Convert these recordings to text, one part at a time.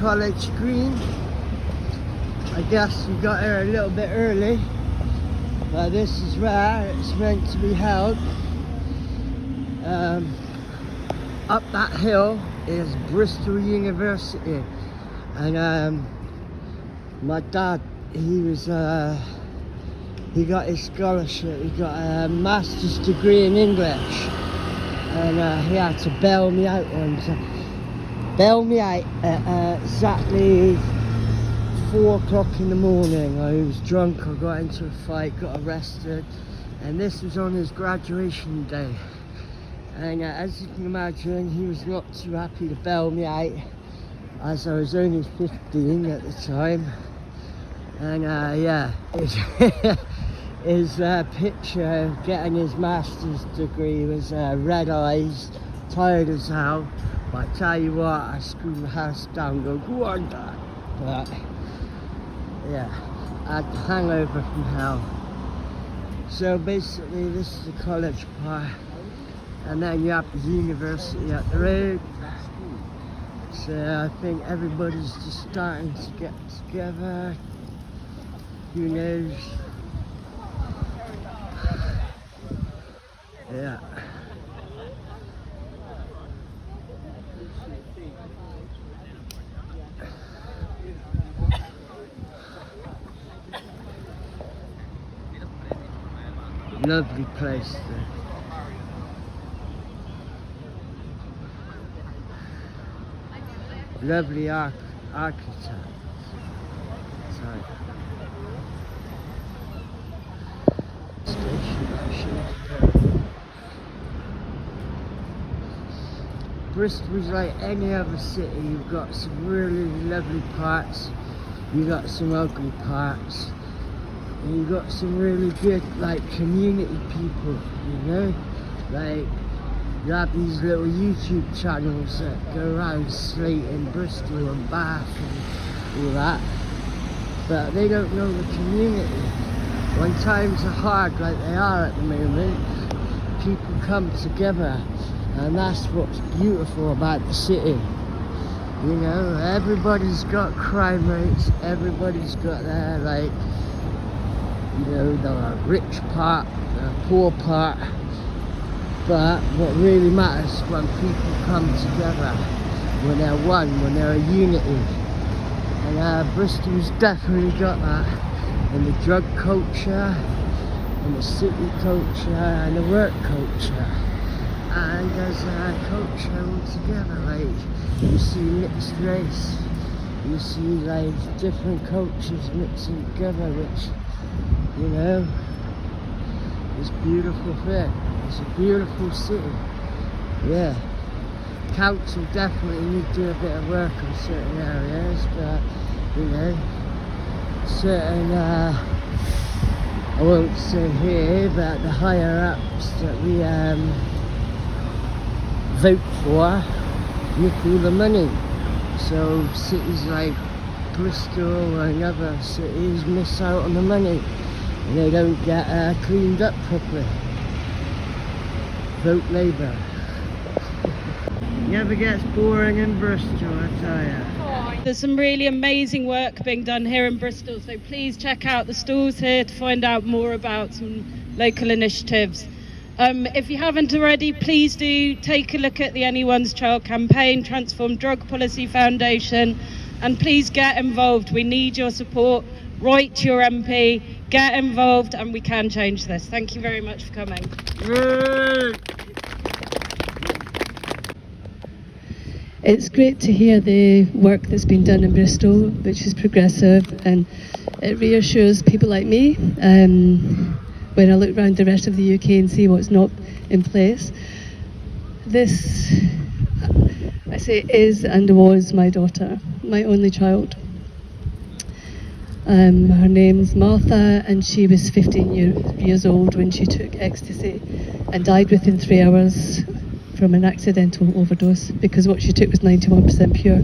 College Green. I guess we got here a little bit early, but this is where it's meant to be held. Up that hill is Bristol University, and my dad, he got his scholarship. He got a master's degree in English, and he had to bail me out at exactly 4 o'clock in the morning. I was drunk, I got into a fight, got arrested, and this was on his graduation day. And as you can imagine, he was not too happy to bail me out, as I was only 15 at the time. And yeah, his picture of getting his master's degree was red eyes, tired as hell. But I tell you what, I screwed the house down, go on, Dad. But yeah, I had the hangover from hell. So basically, this is the college part, and then you have the university at the road. So I think everybody's just starting to get together. Who knows? Yeah. Lovely place there. Lovely architect. Sorry. Bristol's like any other city. You've got some really lovely parts, you've got some ugly parts, and you've got some really good like community people, you know? Like, you have these little YouTube channels that go around slating Bristol and Bath and all that, but they don't know the community. When times are hard like they are at the moment, people come together, and that's what's beautiful about the city. You know, everybody's got crime rates, everybody's got their, like, you know, the rich part, the poor part, but what really matters is when people come together, when they're one, when they're a unity. And Bristol's definitely got that, in the drug culture, in the city culture, and the work culture. And as a culture altogether, like, you see mixed race, you see like different cultures mixing together, which, you know, is a beautiful thing. It's a beautiful city. Yeah. Council definitely need to do a bit of work on certain areas, but, you know, certain, I won't say here, but the higher ups that we vote for with all the money. So cities like Bristol and other cities miss out on the money, and they don't get cleaned up properly. Vote Labour. Never gets boring in Bristol, I tell you. There's some really amazing work being done here in Bristol, so please check out the stalls here to find out more about some local initiatives. If you haven't already, please do take a look at the Anyone's Child campaign, Transform Drug Policy Foundation, and please get involved. We need your support. Write to your MP, get involved, and we can change this. Thank you very much for coming. It's great to hear the work that's been done in Bristol, which is progressive, and it reassures people like me when I look around the rest of the UK and see what's not in place. This, I say, is and was my daughter, my only child. Her name's Martha, and she was 15 years old when she took ecstasy and died within 3 hours from an accidental overdose, because what she took was 91% pure.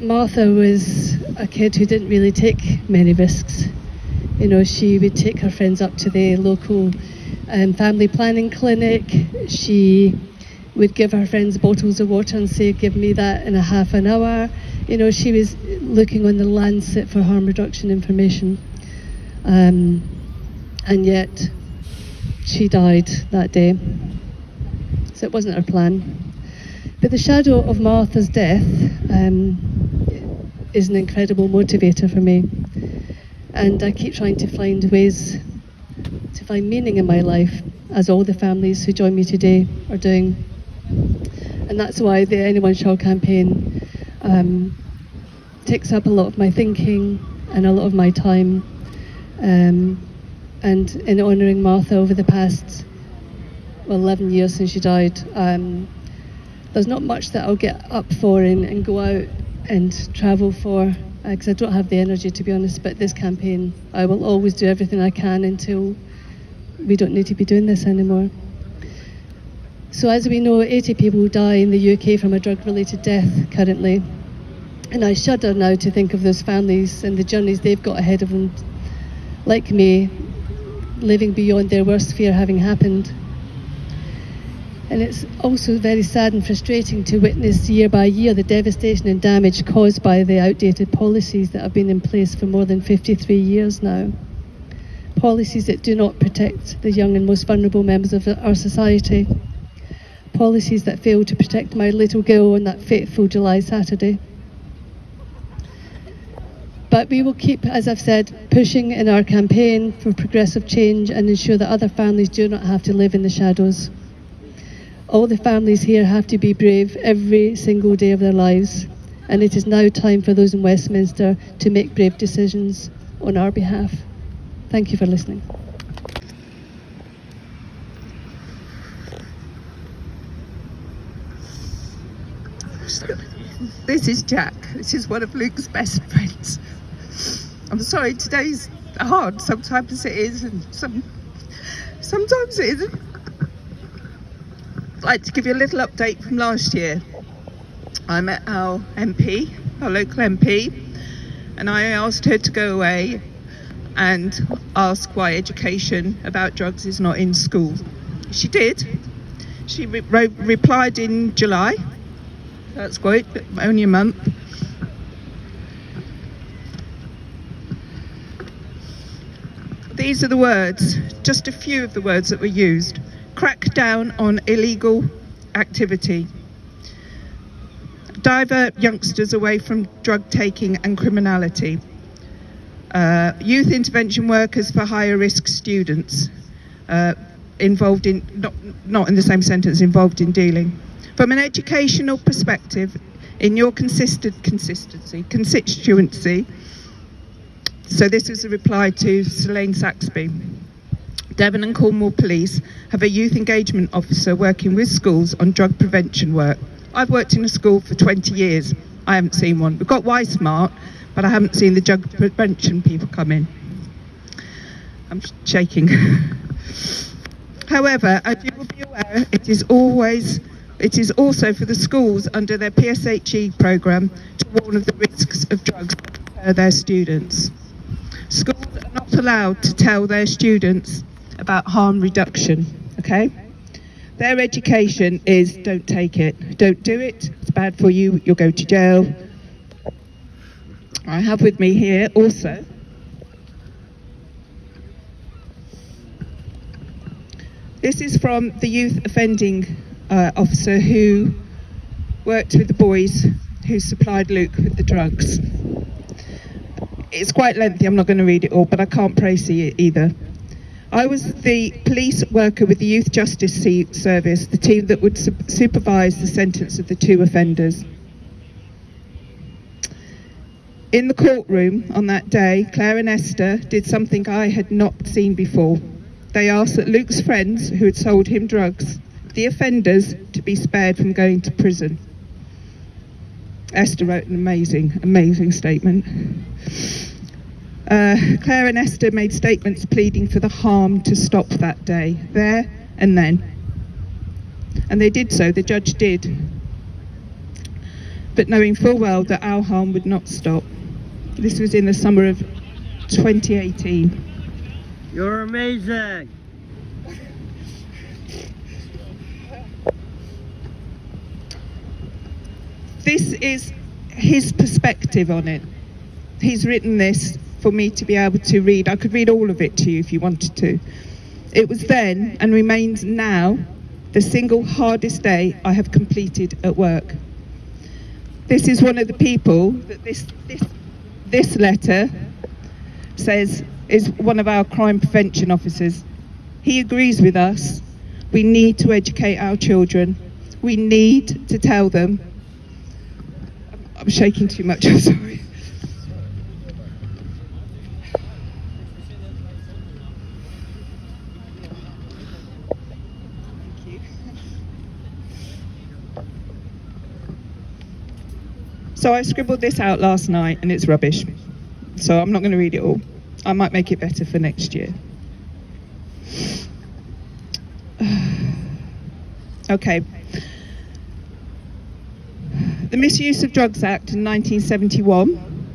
Martha was a kid who didn't really take many risks. You know, she would take her friends up to the local family planning clinic. She would give her friends bottles of water and say, give me that in a half an hour. You know, she was looking on the Lancet for harm reduction information. And yet she died that day. So it wasn't her plan. But the shadow of Martha's death is an incredible motivator for me. And I keep trying to find ways to find meaning in my life, as all the families who join me today are doing. And that's why the Anyone Shall campaign takes up a lot of my thinking and a lot of my time. And in honouring Martha over the past 11 years since she died, there's not much that I'll get up for and go out and travel for, because I don't have the energy, to be honest. But this campaign, I will always do everything I can until we don't need to be doing this anymore. So as we know, 80 people die in the UK from a drug-related death currently. And I shudder now to think of those families and the journeys they've got ahead of them, like me, living beyond their worst fear having happened. And it's also very sad and frustrating to witness year by year the devastation and damage caused by the outdated policies that have been in place for more than 53 years now. Policies that do not protect the young and most vulnerable members of our society. Policies that fail to protect my little girl on that fateful July Saturday. But we will keep, as I've said, pushing in our campaign for progressive change and ensure that other families do not have to live in the shadows. All the families here have to be brave every single day of their lives, and it is now time for those in Westminster to make brave decisions on our behalf. Thank you for listening. This is Jack. This is one of Luke's best friends. I'm sorry, today's hard. Sometimes it is, and sometimes it isn't. I'd like to give you a little update from last year. I met our MP, our local MP, and I asked her to go away and ask why education about drugs is not in school. She did. She replied in July. That's great, but only a month. These are the words, just a few of the words that were used. Crack down on illegal activity. Divert youngsters away from drug taking and criminality. Youth intervention workers for higher risk students involved in, not in the same sentence, involved in dealing. From an educational perspective, in your constituency, so this is a reply to Selene Saxby. Devon and Cornwall Police have a youth engagement officer working with schools on drug prevention work. I've worked in a school for 20 years. I haven't seen one. We've got Y-Smart, but I haven't seen the drug prevention people come in. I'm shaking. However, as you will be aware, it is also for the schools under their PSHE programme to warn of the risks of drugs and prepare their students. Schools are not allowed to tell their students about harm reduction, okay? Their education is don't take it, don't do it, it's bad for you, you'll go to jail. I have with me here also this is from the youth offending officer who worked with the boys who supplied Luke with the drugs. It's quite lengthy, I'm not going to read it all, but I can't praise it either. I was the police worker with the Youth Justice Service, the team that would supervise the sentence of the two offenders. In the courtroom on that day, Claire and Esther did something I had not seen before. They asked that Luke's friends who had sold him drugs, the offenders, to be spared from going to prison. Esther wrote an amazing statement. Claire and Esther made statements pleading for the harm to stop that day, there and then. And they did so, the judge did. But knowing full well that our harm would not stop. This was in the summer of 2018. You're amazing. this is his perspective on it. He's written this for me to be able to read. I could read all of it to you if you wanted to. It was then and remains now the single hardest day I have completed at work. This is one of the people that this letter says is one of our crime prevention officers. He agrees with us. We need to educate our children. We need to tell them. I'm shaking too much, I'm sorry. So I scribbled this out last night and it's rubbish. So I'm not going to read it all. I might make it better for next year. Okay. The Misuse of Drugs Act in 1971.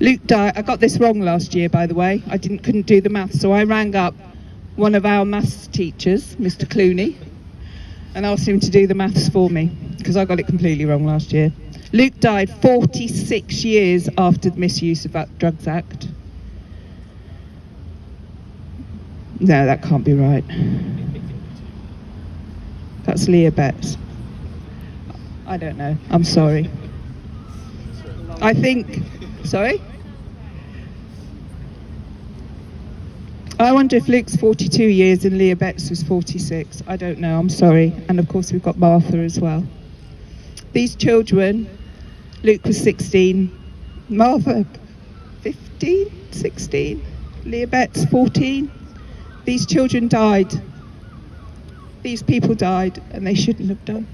Luke died. I got this wrong last year, by the way. I couldn't do the maths, so I rang up one of our maths teachers, Mr. Clooney, and asked him to do the maths for me because I got it completely wrong last year. Luke died 46 years after the Misuse of Drugs Act. No, that can't be right. That's Leah Betts. I don't know. I'm sorry. I think... Sorry? I wonder if Luke's 42 years and Leah Betts was 46. I don't know. I'm sorry. And of course we've got Martha as well. These children... Luke was 16, Martha 15, 16, Leah Betts 14. These children died. These people died and they shouldn't have done.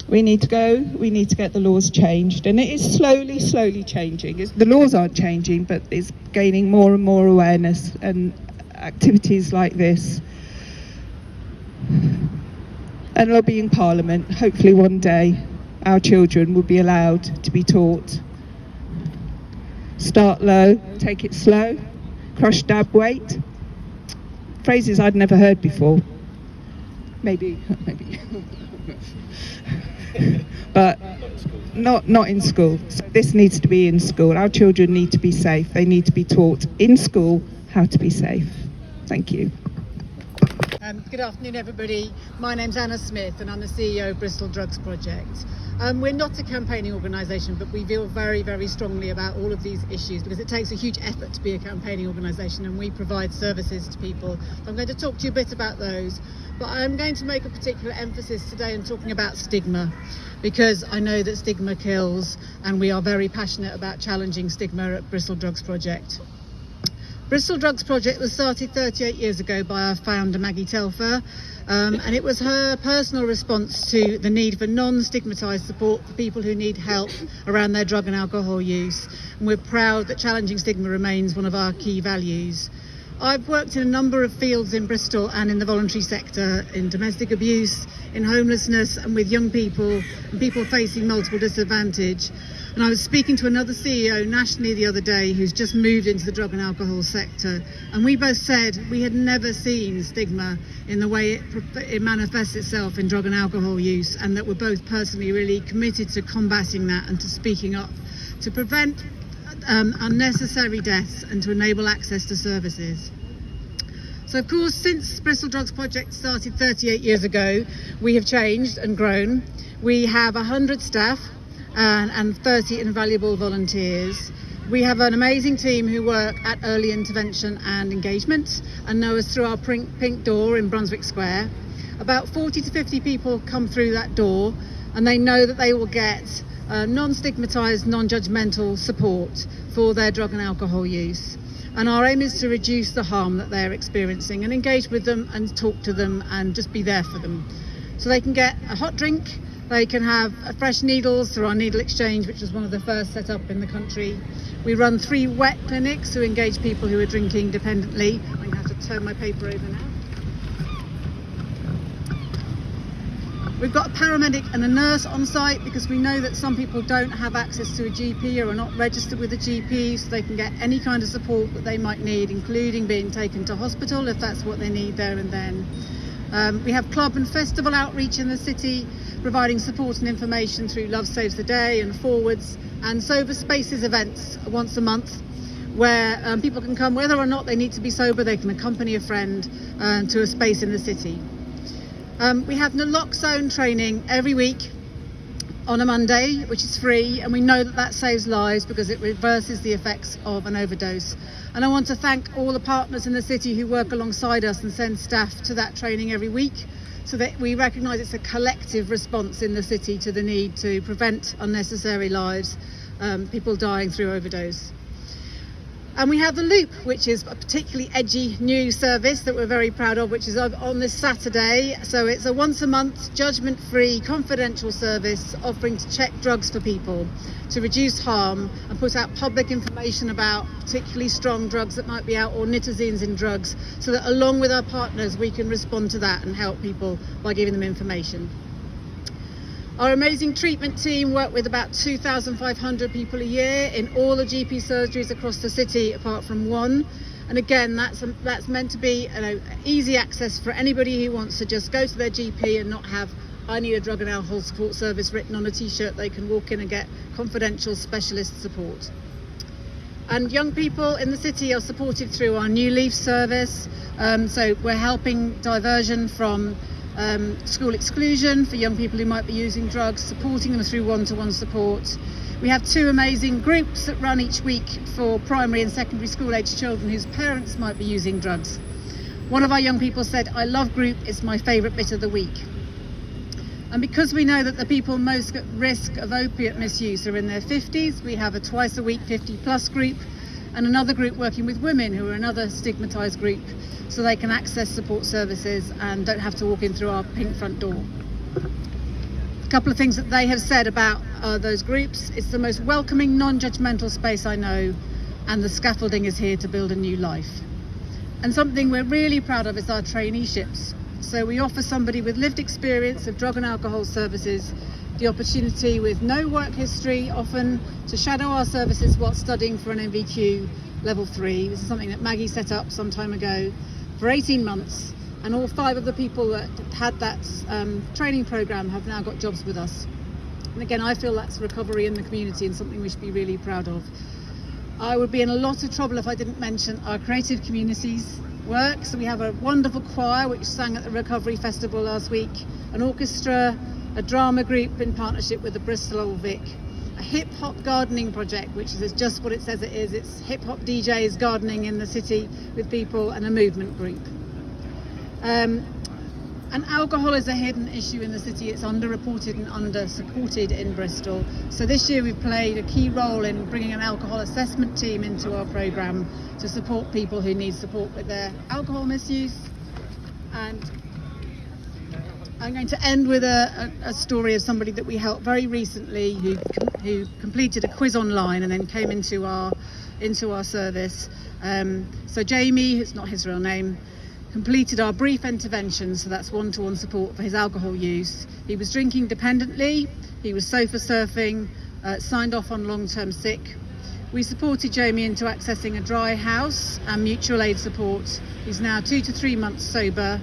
We need to go, we need to get the laws changed, and it is slowly changing. The laws aren't changing, but it's gaining more and more awareness, and activities like this. And lobbying Parliament, hopefully one day our children will be allowed to be taught. Start low, take it slow, crush, dab, wait. Phrases I'd never heard before. Maybe. But not in school. So this needs to be in school. Our children need to be safe. They need to be taught in school how to be safe. Thank you. Good afternoon, everybody. My name's Anna Smith and I'm the CEO of Bristol Drugs Project. We're not a campaigning organisation, but we feel very, very strongly about all of these issues because it takes a huge effort to be a campaigning organisation, and we provide services to people. I'm going to talk to you a bit about those, but I'm going to make a particular emphasis today in talking about stigma, because I know that stigma kills, and we are very passionate about challenging stigma at Bristol Drugs Project. Bristol Drugs Project was started 38 years ago by our founder Maggie Telfer, and it was her personal response to the need for non-stigmatised support for people who need help around their drug and alcohol use. And we're proud that challenging stigma remains one of our key values. I've worked in a number of fields in Bristol and in the voluntary sector, in domestic abuse, in homelessness, and with young people and people facing multiple disadvantage. And I was speaking to another CEO nationally the other day who's just moved into the drug and alcohol sector, and we both said we had never seen stigma in the way it manifests itself in drug and alcohol use, and that we're both personally really committed to combating that and to speaking up to prevent unnecessary deaths and to enable access to services. So of course, since Bristol Drugs Project started 38 years ago, we have changed and grown. We have 100 staff and 30 invaluable volunteers. We have an amazing team who work at early intervention and engagement and know us through our pink door in Brunswick Square. About 40 to 50 people come through that door and they know that they will get non-stigmatised, non-judgmental support for their drug and alcohol use. And our aim is to reduce the harm that they're experiencing and engage with them and talk to them and just be there for them. So they can get a hot drink, they can have fresh needles through our needle exchange, which was one of the first set up in the country. We run 3 wet clinics to engage people who are drinking dependently. I'm going to have to turn my paper over now. We've got a paramedic and a nurse on site because we know that some people don't have access to a GP or are not registered with a GP, so they can get any kind of support that they might need, including being taken to hospital if that's what they need there and then. We have club and festival outreach in the city, providing support and information through Love Saves the Day and Forwards and Sober Spaces events once a month, where people can come whether or not they need to be sober. They can accompany a friend to a space in the city. We have naloxone training every week on a Monday, which is free, and we know that that saves lives because it reverses the effects of an overdose. And I want to thank all the partners in the city who work alongside us and send staff to that training every week, so that we recognise it's a collective response in the city to the need to prevent unnecessary lives, people dying through overdose. And we have the Loop, which is a particularly edgy new service that we're very proud of, which is on this Saturday. So it's a once a month, judgment-free, confidential service offering to check drugs for people to reduce harm and put out public information about particularly strong drugs that might be out, or nitazines in drugs, so that along with our partners we can respond to that and help people by giving them information. Our amazing treatment team work with about 2,500 people a year in all the GP surgeries across the city, apart from one. And again, that's meant to be easy access for anybody who wants to just go to their GP and not have "I need a drug and alcohol support service" written on a t-shirt. They can walk in and get confidential specialist support. And young people in the city are supported through our New Leaf service. So we're helping diversion from school exclusion for young people who might be using drugs, supporting them through one-to-one support. We have 2 amazing groups that run each week for primary and secondary school age children whose parents might be using drugs. One of our young people said, "I love group, it's my favourite bit of the week." And because we know that the people most at risk of opiate misuse are in their 50s, we have a twice a week 50+ group, and another group working with women who are another stigmatised group, so they can access support services and don't have to walk in through our pink front door. A couple of things that they have said about those groups: it's the most welcoming, non-judgmental space I know, and the scaffolding is here to build a new life. And something we're really proud of is our traineeships. So we offer somebody with lived experience of drug and alcohol services the opportunity, with no work history often, to shadow our services while studying for an NVQ level 3. This is something that Maggie set up some time ago for 18 months, and all 5 of the people that had that training programme have now got jobs with us. And again, I feel that's recovery in the community and something we should be really proud of. I would be in a lot of trouble if I didn't mention our creative communities work. So we have a wonderful choir which sang at the Recovery Festival last week, an orchestra, a drama group in partnership with the Bristol Vic, a hip-hop gardening project, which is just what it says it is. It's hip-hop DJs gardening in the city with people, and a movement group. And alcohol is a hidden issue in the city. It's underreported and under-supported in Bristol. So this year we've played a key role in bringing an alcohol assessment team into our programme to support people who need support with their alcohol misuse. And I'm going to end with a story of somebody that we helped very recently who completed a quiz online and then came into our service. So Jamie, it's not his real name, completed our brief intervention, so that's one-to-one support for his alcohol use. He was drinking dependently, he was sofa surfing, signed off on long-term sick. We supported Jamie into accessing a dry house and mutual aid support. He's now 2 to 3 months sober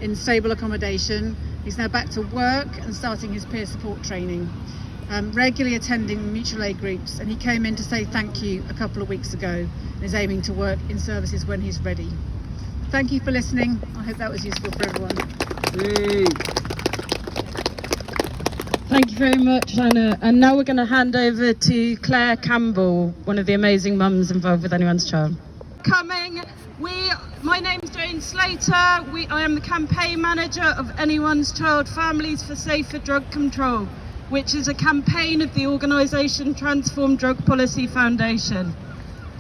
in stable accommodation. He's now back to work and starting his peer support training, regularly attending mutual aid groups, and he came in to say thank you a couple of weeks ago and is aiming to work in services when he's ready. Thank you for listening. I hope that was useful for everyone. Thank you very much, Anna. And now we're going to hand over to Claire Campbell, one of the amazing mums involved with Anyone's Child. My name's Jane Slater. I am the campaign manager of Anyone's Child Families for Safer Drug Control, which is a campaign of the organisation Transform Drug Policy Foundation.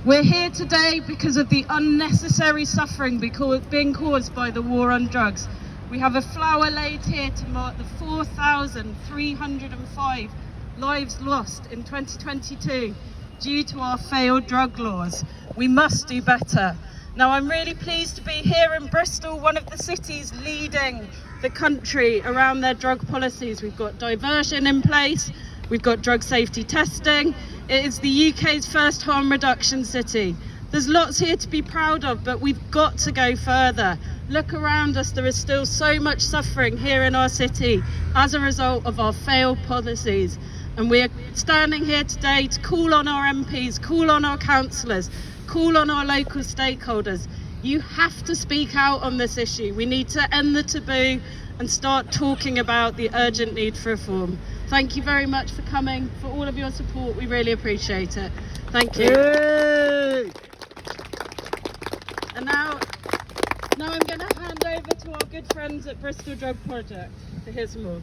We're here today because of the unnecessary suffering being caused by the war on drugs. We have a flower laid here to mark the 4,305 lives lost in 2022 due to our failed drug laws. We must do better. Now, I'm really pleased to be here in Bristol, one of the cities leading the country around their drug policies. We've got diversion in place, we've got drug safety testing. It is the UK's first harm reduction city. There's lots here to be proud of, but we've got to go further. Look around us, there is still so much suffering here in our city as a result of our failed policies. And we are standing here today to call on our MPs, call on our councillors, call on our local stakeholders. You have to speak out on this issue. We need to end the taboo and start talking about the urgent need for reform. Thank you very much for coming, for all of your support. We really appreciate it. Thank you. Yay! And now I'm going to hand over to our good friends at Bristol Drug Project to hear some more.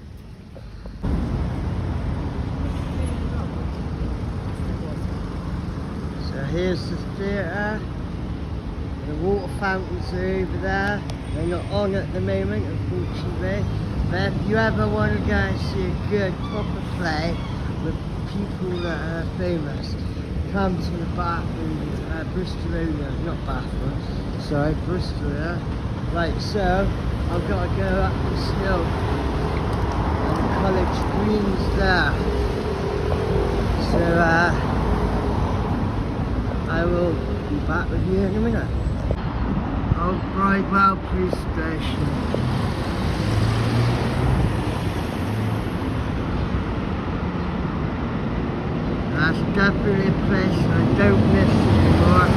So here's the theatre. The water fountains are over there. They're not on at the moment, unfortunately. But if you ever want to go and see a good, proper play with people that are famous, come to the bathroom, Bristol area, not bathroom, sorry, Bristol, yeah. Right, so I've got to go up this hill. And College Green's there. So I will be back with you in a minute. Old Bridewell Police Station. That's definitely a place I don't miss anymore.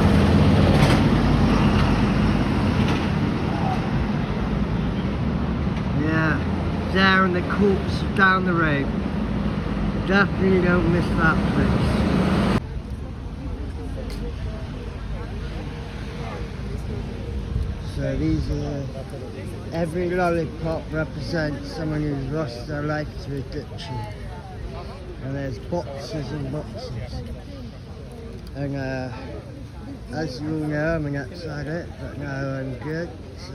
Yeah, there and the corpse down the road. Definitely don't miss that place. So these are, every lollipop represents someone who's lost their life to addiction. And there's boxes and boxes. And as you all know, I'm an ex-addict, but now I'm good. So.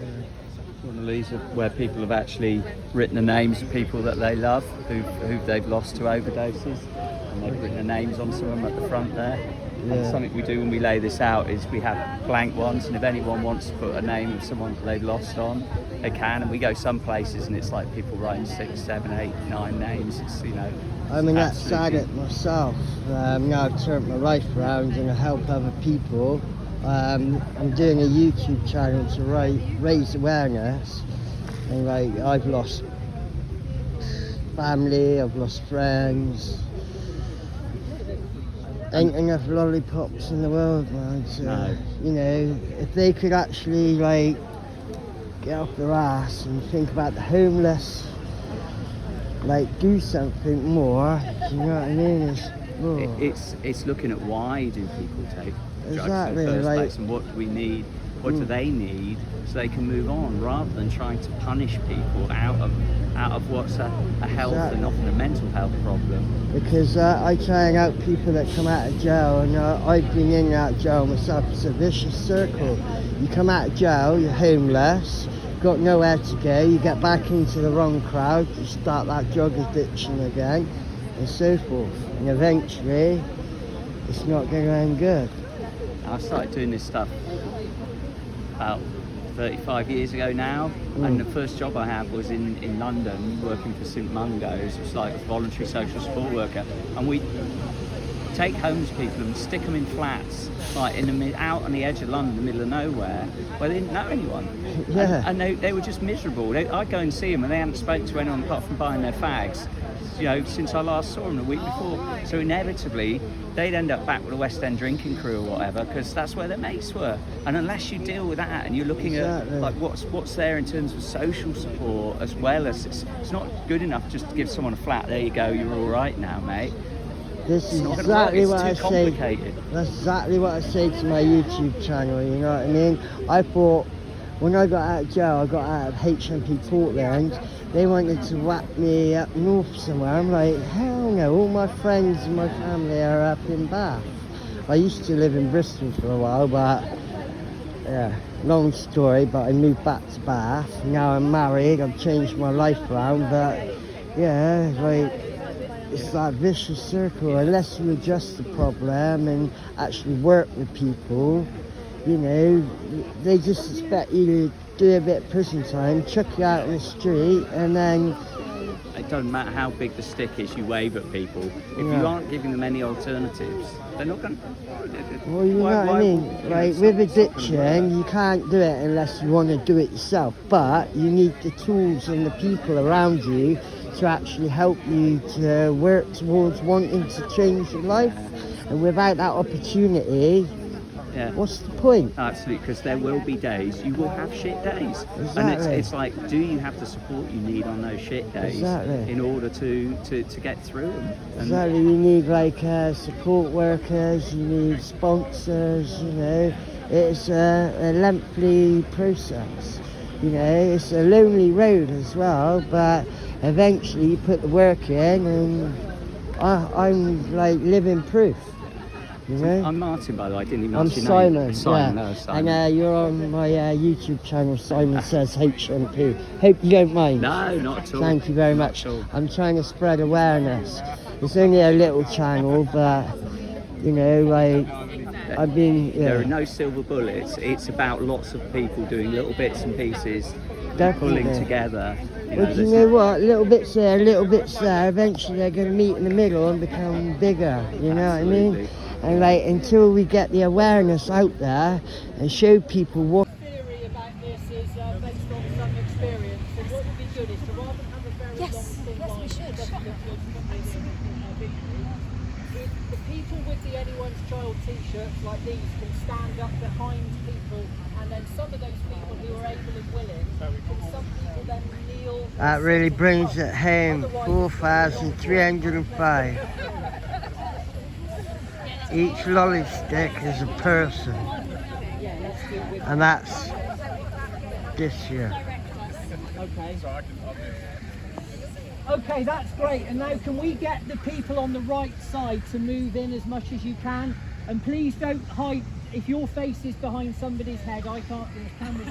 One of these are where people have actually written the names of people that they love, who they've lost to overdoses, and they've written the names on some of them at the front there. Yeah. And something we do when we lay this out is we have blank ones, and if anyone wants to put a name of someone that they've lost on, they can. And we go some places and it's like people writing 6, 7, 8, 9 names. It's, you know, I'm an ex-addict myself. Now I've turned my life around and I help other people. I'm doing a YouTube channel to raise awareness. And like, I've lost family, I've lost friends. Ain't enough lollipops in the world, man. So, No. you know, if they could actually like get off their ass and think about the homeless, like do something more. You know what I mean? It's looking at why do people take drugs Exactly, in the first like- place, and what do we need, what do they need, so they can move on, rather than trying to punish people out of what's a health and often a mental health problem. Because I try and help people that come out of jail, and I've been in and out of jail myself. It's a vicious circle. You come out of jail, you're homeless, got nowhere to go, you get back into the wrong crowd, you start that drug addiction again, and so forth. And eventually, it's not going to end good. I started doing this stuff about 35 years ago now, and the first job I had was in London, working for St Mungo's. It was like a voluntary social support worker, and we take homeless people and stick them in flats, like out on the edge of London, in the middle of nowhere, where they didn't know anyone. Yeah. And they were just miserable. I'd go and see them, and they hadn't spoken to anyone apart from buying their fags, you know, since I last saw them the week before. So inevitably, they'd end up back with a West End drinking crew or whatever, because that's where their mates were. And unless you deal with that, and you're looking Exactly. at like what's there in terms of social support, as well as it's not good enough just to give someone a flat. There you go, you're all right now, mate. This is not gonna work, exactly it's what too I say. complicated. That's exactly what I say to my YouTube channel. You know what I mean? I thought when I got out of jail, I got out of HMP Portland. They wanted to whack me up north somewhere. I'm like, hell no! All my friends and my family are up in Bath. I used to live in Bristol for a while, but yeah, long story. But I moved back to Bath. Now I'm married. I've changed my life around, but yeah, like. It's that vicious circle. Unless you address the problem and actually work with people, you know, they just expect you to do a bit of prison time, chuck you out on the street, and then it doesn't matter how big the stick is you wave at people. If you aren't giving them any alternatives, they're not going to. Well, you know what I mean? Like with addiction, you can't do it unless you want to do it yourself. But you need the tools and the people around you to actually help you to work towards wanting to change your life. And without that opportunity, what's the point? Absolutely, because there will be days, you will have shit days. Exactly. And it's like, do you have the support you need on those shit days in order to get through them? And Exactly, you need like support workers, you need sponsors, you know. It's a lengthy process, you know. It's a lonely road as well, but eventually you put the work in, and I'm like living proof. You know? I'm Martin, by the way. I didn't even I'm ask your Simon. name. Simon, yeah. no, Simon. And you're on my YouTube channel, Simon Says HMP. Hope you don't mind. No, not at all. Thank you very Not much. at all. I'm trying to spread awareness. It's only a little channel, but you know, like I've been. There are no silver bullets. It's about lots of people doing little bits and pieces, Definitely. pulling together. Well, do you know what? Little bits there, little bits there. Eventually, they're going to meet in the middle and become bigger. You know what I mean? And like until we get the awareness out there and show people what. Theory about this is based on some experience. And what would be good is to rather than have a very long thing like we should. if the people with the Anyone's Child t-shirts like these can stand up behind people, and then some of those people who are able and willing, and some people then kneel. That really brings it home. 4,305. Each lolly stick is a person, and that's this year. Okay. Okay, that's great. And now can we get the people on the right side to move in as much as you can? And please don't hide. If your face is behind somebody's head, I can't. The camera's